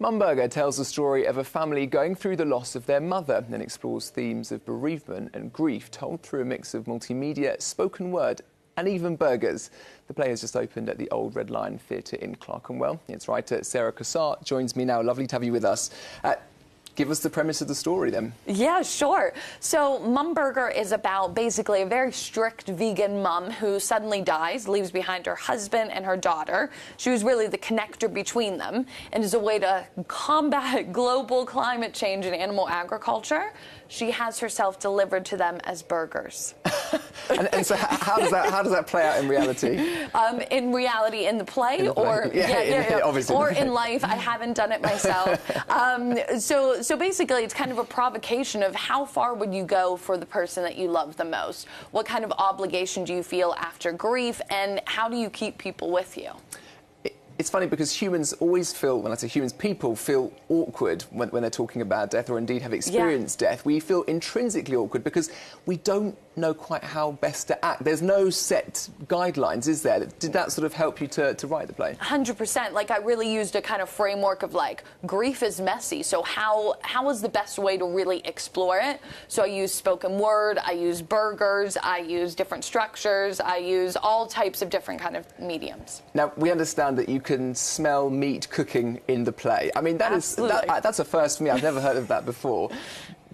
Mumburger tells the story of a family going through the loss of their mother and explores themes of bereavement and grief told through a mix of multimedia, spoken word and even burgers. The play has just opened at the Old Red Lion Theatre in Clerkenwell. Its writer Sarah Kosar joins me now. Lovely to have you with us. Give us the premise of the story then. Yeah, sure. So Mumburger is about basically a very strict vegan mum who suddenly dies, leaves behind her husband and her daughter. She was really the connector between them, and as a way to combat global climate change and animal agriculture, she has herself delivered to them as burgers. and so how does that play out in reality? In reality, in the play, obviously, or in life. I haven't done it myself. So basically, it's kind of a provocation of how far would you go for the person that you love the most? What kind of obligation do you feel after grief, and how do you keep people with you? It's funny because humans always feel, when I say humans, people feel awkward when they're talking about death or indeed have experienced death. We feel intrinsically awkward because we don't know quite how best to act. There's no set guidelines, is there? Did that sort of help you to write the play? 100%. Like, I really used a kind of framework of, like, grief is messy, so how is the best way to really explore it? So I use spoken word, I use burgers, I use different structures, I use all types of different kind of mediums. Now, we understand that you can smell meat cooking in the play. I mean, that's a first for me. I've never heard of that before.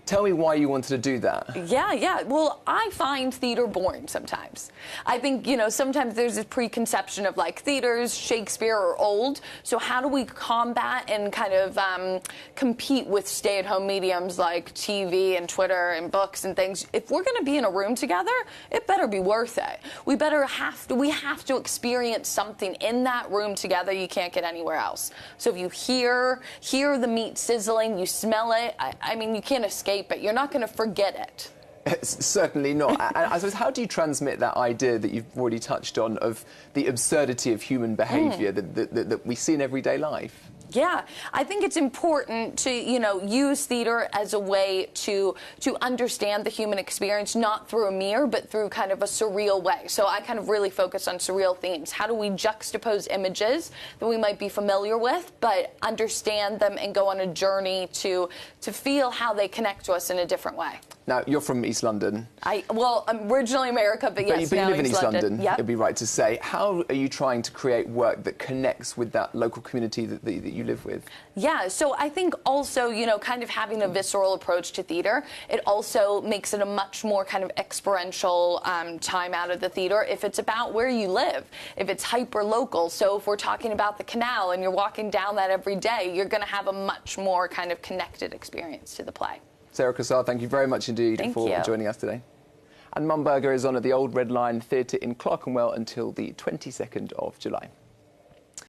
Tell me why you wanted to do that. Yeah. Well, I find theatre boring sometimes. I think, you know, sometimes there's this preconception of, like, theatres, Shakespeare are old. So how do we combat and kind of compete with stay-at-home mediums like TV and Twitter and books and things? If we're going to be in a room together, it better be worth it. We have to experience something in that room together you can't get anywhere else. So if you hear the meat sizzling, you smell it, I mean, you can't escape it. You're not going to forget it. Certainly not. And I suppose, how do you transmit that idea that you've already touched on of the absurdity of human behaviour that we see in everyday life? Yeah, I think it's important to, you know, use theatre as a way to understand the human experience, not through a mirror, but through kind of a surreal way. So I kind of really focus on surreal themes. How do we juxtapose images that we might be familiar with, but understand them and go on a journey to feel how they connect to us in a different way? Now, you're from East London. Well, I'm originally America, but yes, but you live in East London. Yep. It'd be right to say. How are you trying to create work that connects with that local community that you live with? Yeah, so I think also, you know, kind of having a visceral approach to theatre, it also makes it a much more kind of experiential time out of the theatre if it's about where you live, if it's hyper-local. So if we're talking about the canal and you're walking down that every day, you're going to have a much more kind of connected experience to the play. Sarah Kosar, thank you very much indeed for joining us today. And Mumburger is on at the Old Red Lion Theatre in Clerkenwell until the 22nd of July.